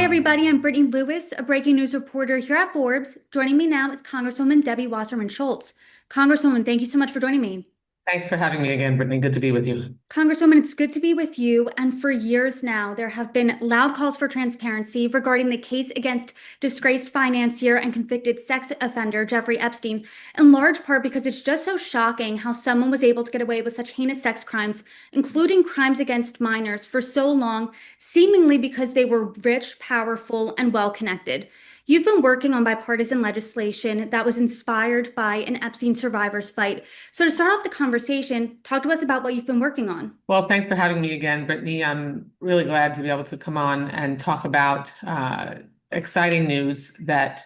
everybody. I'm Brittany Lewis, a breaking news reporter here at Forbes. Joining me now is Congresswoman Debbie Wasserman Schultz. Congresswoman, thank you so much for joining me. Thanks for having me again, Brittany. Good to be with you. Congresswoman, it's good to be with you. And for years now, there have been loud calls for transparency regarding the case against disgraced financier and convicted sex offender Jeffrey Epstein, in large part because it's just so shocking how someone was able to get away with such heinous sex crimes, including crimes against minors, for so long, seemingly because they were rich, powerful, and well connected. You've been working on bipartisan legislation that was inspired by an Epstein survivor's fight. So, to start off the conversation, talk to us about what you've been working on. Well, thanks for having me again, Brittany. I'm really glad to be able to come on and talk about exciting news that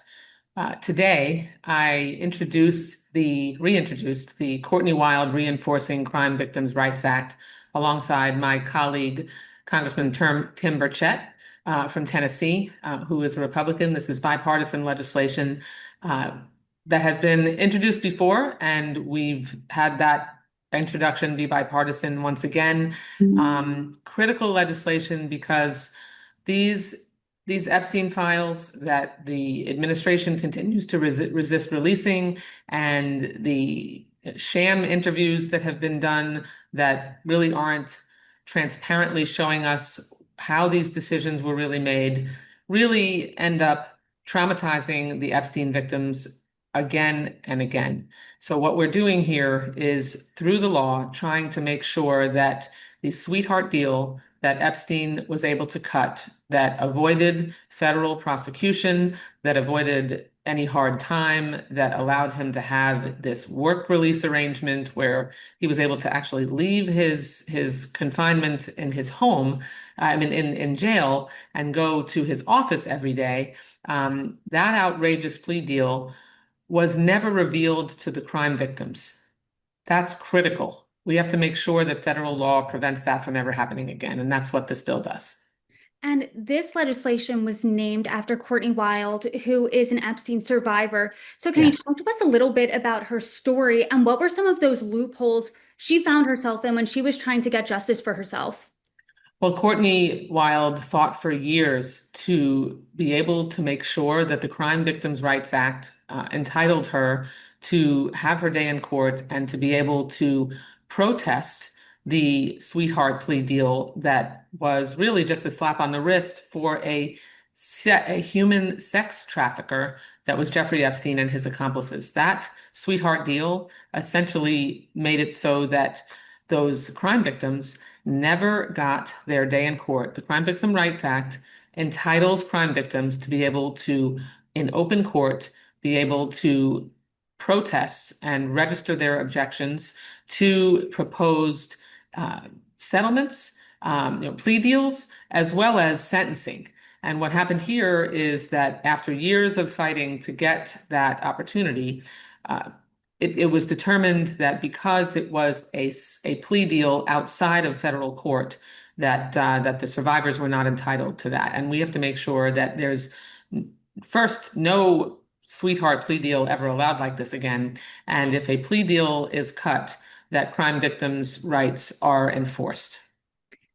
today I reintroduced the Courtney Wild Reinforcing Crime Victims' Rights Act alongside my colleague, Congressman Tim Burchett from Tennessee, who is a Republican. This is bipartisan legislation that has been introduced before, and we've had that introduction be bipartisan once again. Critical legislation because these these Epstein files that the administration continues to resist releasing, and the sham interviews that have been done that really aren't transparently showing us how these decisions were really made, really end up traumatizing the Epstein victims again and again. So what we're doing here is, through the law, trying to make sure that the sweetheart deal that Epstein was able to cut, that avoided federal prosecution, that avoided any hard time, that allowed him to have this work release arrangement where he was able to actually leave his confinement in his home, in jail, and go to his office every day. That outrageous plea deal was never revealed to the crime victims. That's critical. We have to make sure that federal law prevents that from ever happening again, and that's what this bill does. And this legislation was named after Courtney Wild, who is an Epstein survivor. So, can you Yes. talk to us a little bit about her story and what were some of those loopholes she found herself in when she was trying to get justice for herself? Well, Courtney Wild fought for years to be able to make sure that the Crime Victims' Rights Act entitled her to have her day in court and to be able to protest the sweetheart plea deal that was really just a slap on the wrist for a human sex trafficker that was Jeffrey Epstein and his accomplices. That sweetheart deal essentially made it so that those crime victims never got their day in court. The Crime Victim Rights Act entitles crime victims to be able to, in open court, be able to protest and register their objections to proposed settlements, plea deals, as well as sentencing. And what happened here is that after years of fighting to get that opportunity, it was determined that because it was a plea deal outside of federal court, that the survivors were not entitled to that. And we have to make sure that there's, first, no sweetheart plea deal ever allowed like this again. And if a plea deal is cut, that crime victims' rights are enforced.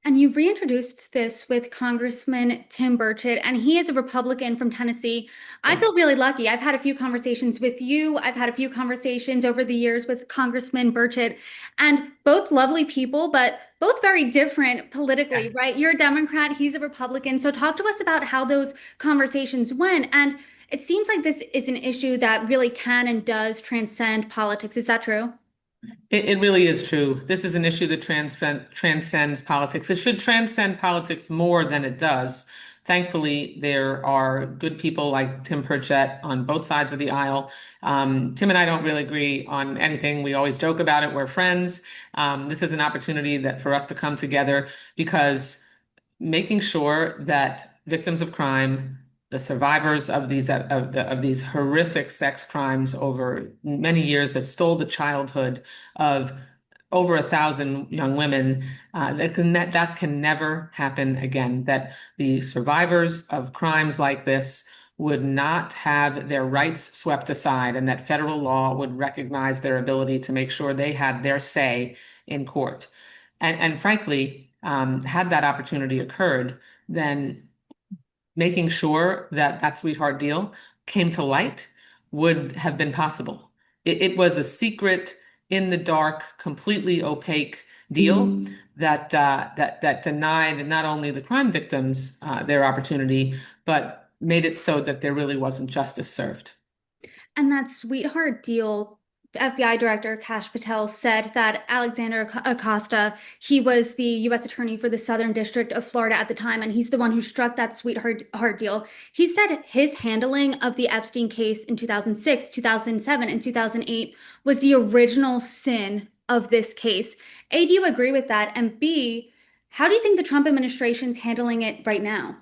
And you've reintroduced this with Congressman Tim Burchett, and he is a Republican from Tennessee. I feel Yes. really lucky. I've had a few conversations with you. I've had a few conversations over the years with Congressman Burchett, and both lovely people, but both very different politically, Yes. right? You're a Democrat, he's a Republican. So talk to us about how those conversations went. And it seems like this is an issue that really can and does transcend politics. Is that true? It really is true. This is an issue that transcends politics. It should transcend politics more than it does. Thankfully, there are good people like Tim Burchett on both sides of the aisle. Tim and I don't really agree on anything. We always joke about it. We're friends. This is an opportunity that for us to come together, because making sure that victims of crime, the survivors of these horrific sex crimes over many years that stole the childhood of over 1,000 young women, that can never happen again. That the survivors of crimes like this would not have their rights swept aside, and that federal law would recognize their ability to make sure they had their say in court. And frankly, had that opportunity occurred, then making sure that that sweetheart deal came to light would have been possible. It was a secret, in the dark, completely opaque deal that denied not only the crime victims their opportunity, but made it so that there really wasn't justice served. And that sweetheart deal, FBI Director Kash Patel said that Alexander Acosta, he was the U.S. Attorney for the Southern District of Florida at the time, and he's the one who struck that sweetheart deal. He said his handling of the Epstein case in 2006, 2007, and 2008 was the original sin of this case. A, do you agree with that? And B, how do you think the Trump administration's handling it right now?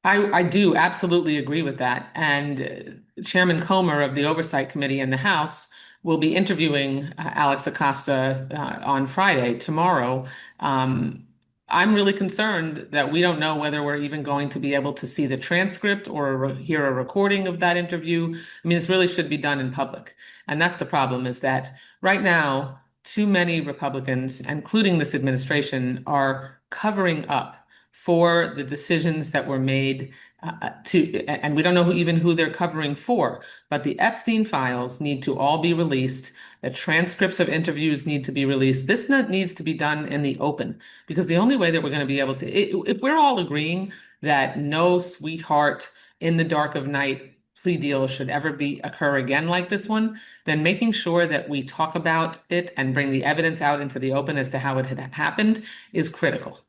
I do absolutely agree with that. And Chairman Comer of the Oversight Committee in the House will be interviewing Alex Acosta on Friday, tomorrow. Um, I'm really concerned that we don't know whether we're even going to be able to see the transcript or hear a recording of that interview. I mean, this really should be done in public. And that's the problem, is that right now, too many Republicans, including this administration, are covering up for the decisions that were made and we don't know who they're covering for, but the Epstein files need to all be released. The transcripts of interviews need to be released. This needs to be done in the open, because the only way that we're going to be able to, if we're all agreeing that no sweetheart in the dark of night plea deal should ever occur again like this one, then making sure that we talk about it and bring the evidence out into the open as to how it had happened is critical.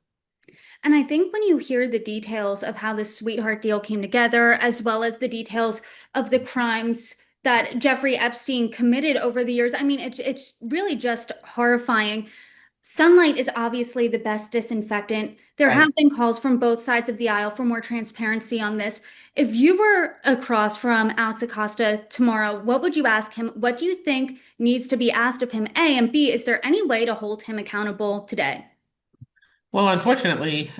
And I think when you hear the details of how this sweetheart deal came together, as well as the details of the crimes that Jeffrey Epstein committed over the years, I mean, it's really just horrifying. Sunlight is obviously the best disinfectant. There Right. have been calls from both sides of the aisle for more transparency on this. If you were across from Alex Acosta tomorrow, what would you ask him? What do you think needs to be asked of him? A, and B, is there any way to hold him accountable today? Well, unfortunately,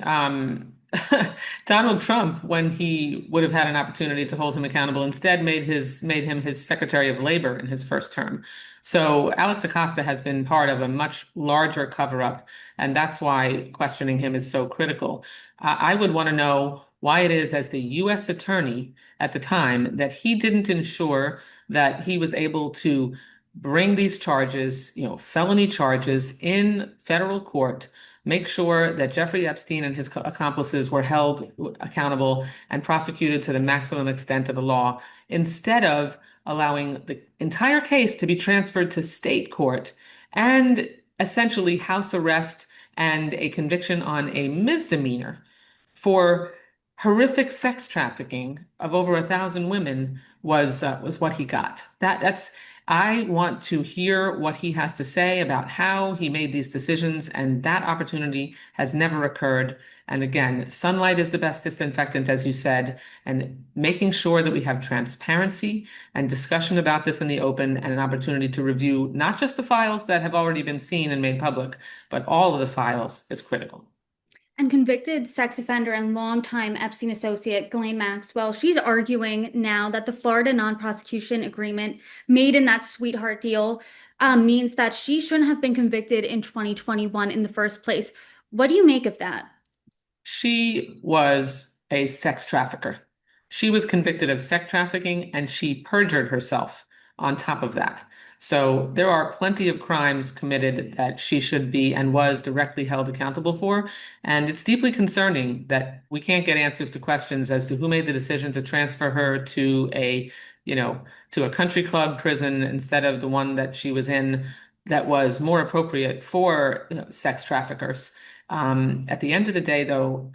Donald Trump, when he would have had an opportunity to hold him accountable, instead made him his Secretary of Labor in his first term. So Alex Acosta has been part of a much larger cover-up, and that's why questioning him is so critical. I would want to know why it is, as the U.S. Attorney at the time, that he didn't ensure that he was able to bring these charges, felony charges, in federal court, make sure that Jeffrey Epstein and his accomplices were held accountable and prosecuted to the maximum extent of the law, instead of allowing the entire case to be transferred to state court and essentially house arrest and a conviction on a misdemeanor for horrific sex trafficking of over 1,000 women was what he got. That's I want to hear what he has to say about how he made these decisions, and that opportunity has never occurred. And again, sunlight is the best disinfectant, as you said, and making sure that we have transparency and discussion about this in the open, and an opportunity to review not just the files that have already been seen and made public, but all of the files is critical. And convicted sex offender and longtime Epstein associate Ghislaine Maxwell, she's arguing now that the Florida non-prosecution agreement made in that sweetheart deal means that she shouldn't have been convicted in 2021 in the first place. What do you make of that? She was a sex trafficker. She was convicted of sex trafficking, and she perjured herself on top of that. So there are plenty of crimes committed that she should be and was directly held accountable for. And it's deeply concerning that we can't get answers to questions as to who made the decision to transfer her to a country club prison instead of the one that she was in, that was more appropriate for, sex traffickers. At the end of the day, though,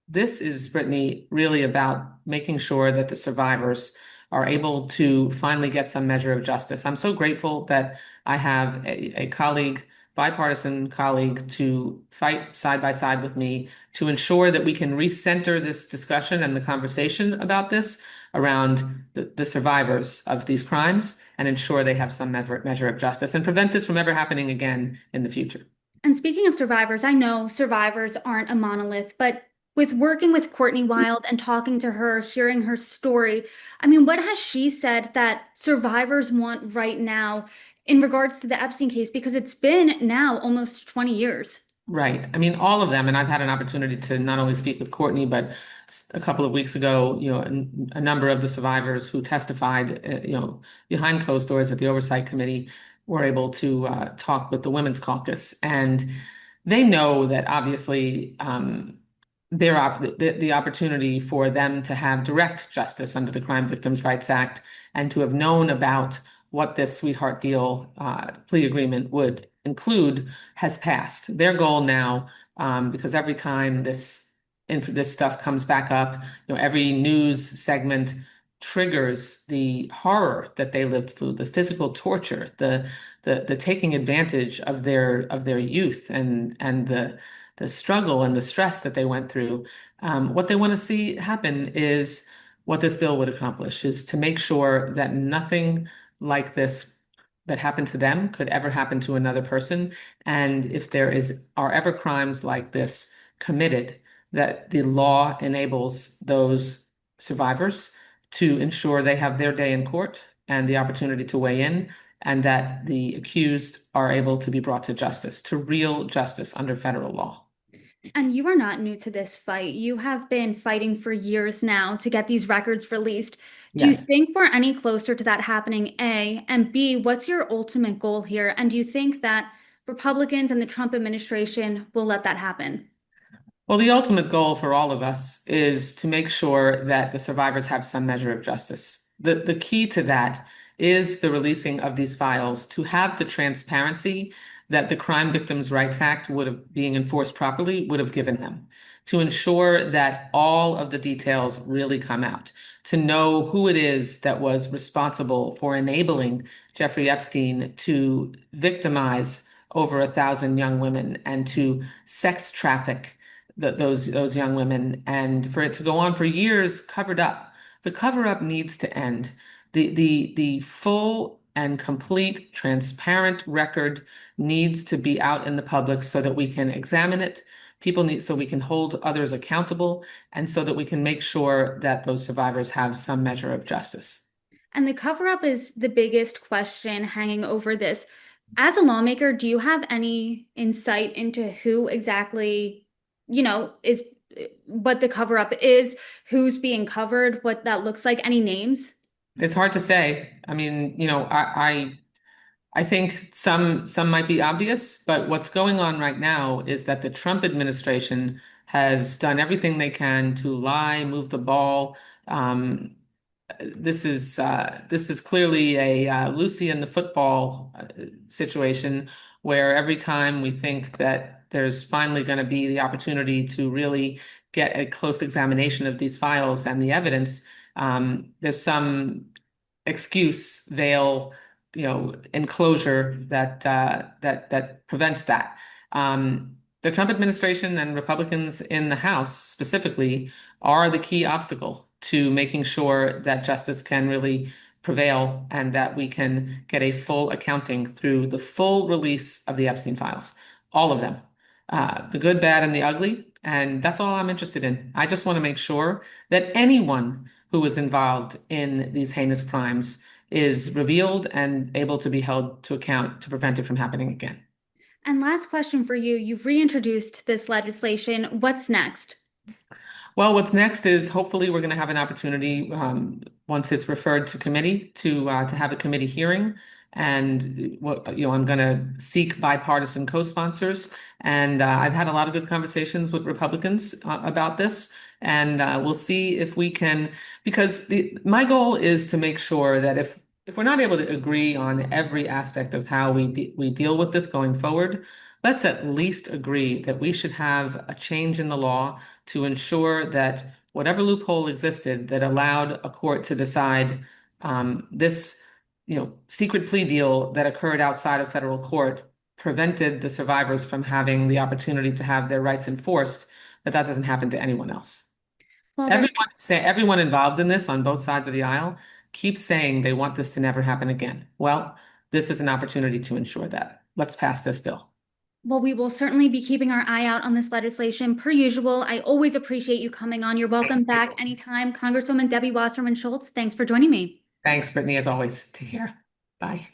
this is, Brittany, really about making sure that the survivors are able to finally get some measure of justice. I'm so grateful that I have a colleague, bipartisan colleague, to fight side by side with me to ensure that we can recenter this discussion and the conversation about this around the survivors of these crimes, and ensure they have some measure of justice and prevent this from ever happening again in the future. And speaking of survivors, I know survivors aren't a monolith, but with working with Courtney Wild and talking to her, hearing her story, I mean, what has she said that survivors want right now in regards to the Epstein case? Because it's been now almost 20 years. Right. I mean, all of them. And I've had an opportunity to not only speak with Courtney, but a couple of weeks ago, a number of the survivors who testified, behind closed doors at the Oversight Committee were able to talk with the Women's Caucus. And they know that obviously the opportunity for them to have direct justice under the Crime Victims' Rights Act and to have known about what this sweetheart deal plea agreement would include has passed. Their goal now, because every time this stuff comes back up, every news segment triggers the horror that they lived through, the physical torture, the taking advantage of their youth and the struggle and the stress that they went through. What they want to see happen is what this bill would accomplish, is to make sure that nothing like this that happened to them could ever happen to another person. And if are ever crimes like this committed, that the law enables those survivors to ensure they have their day in court and the opportunity to weigh in, and that the accused are able to be brought to justice, to real justice under federal law. And you are not new to this fight. You have been fighting for years now to get these records released. Do you Yes. think we're any closer to that happening, A? And B, what's your ultimate goal here? And do you think that Republicans and the Trump administration will let that happen? Well, the ultimate goal for all of us is to make sure that the survivors have some measure of justice. The key to that is the releasing of these files to have the transparency that the Crime Victims' Rights Act would have, being enforced properly, would have given them, to ensure that all of the details really come out, to know who it is that was responsible for enabling Jeffrey Epstein to victimize over 1,000 young women and to sex traffic those young women, and for it to go on for years covered up. The cover up needs to end. The full and complete transparent record needs to be out in the public so that we can examine it. So we can hold others accountable, and so that we can make sure that those survivors have some measure of justice. And the cover up is the biggest question hanging over this. As a lawmaker, do you have any insight into who exactly, is what the cover up is, who's being covered, what that looks like, any names? It's hard to say. I mean, I think some might be obvious, but what's going on right now is that the Trump administration has done everything they can to lie, move the ball. Um, this is clearly a Lucy in the football situation, where every time we think that there's finally going to be the opportunity to really get a close examination of these files and the evidence, there's some excuse, veil, enclosure that prevents that. The Trump administration and Republicans in the House specifically are the key obstacle to making sure that justice can really prevail and that we can get a full accounting through the full release of the Epstein files, all of them, the good, bad, and the ugly. And that's all I'm interested in. I just want to make sure that anyone who was involved in these heinous crimes is revealed and able to be held to account to prevent it from happening again. And last question for you. You've reintroduced this legislation. What's next? Well, what's next is hopefully we're going to have an opportunity, once it's referred to committee, to have a committee hearing. And I'm going to seek bipartisan co-sponsors. And I've had a lot of good conversations with Republicans about this. And we'll see if we can, because my goal is to make sure that if we're not able to agree on every aspect of how we deal with this going forward, let's at least agree that we should have a change in the law to ensure that whatever loophole existed that allowed a court to decide this, secret plea deal that occurred outside of federal court prevented the survivors from having the opportunity to have their rights enforced, that doesn't happen to anyone else. Well, there's Everyone involved in this on both sides of the aisle keeps saying they want this to never happen again. Well, this is an opportunity to ensure that. Let's pass this bill. Well, we will certainly be keeping our eye out on this legislation. Per usual, I always appreciate you coming on. You're welcome back anytime. Congresswoman Debbie Wasserman Schultz, thanks for joining me. Thanks, Brittany, as always. Take care. Bye.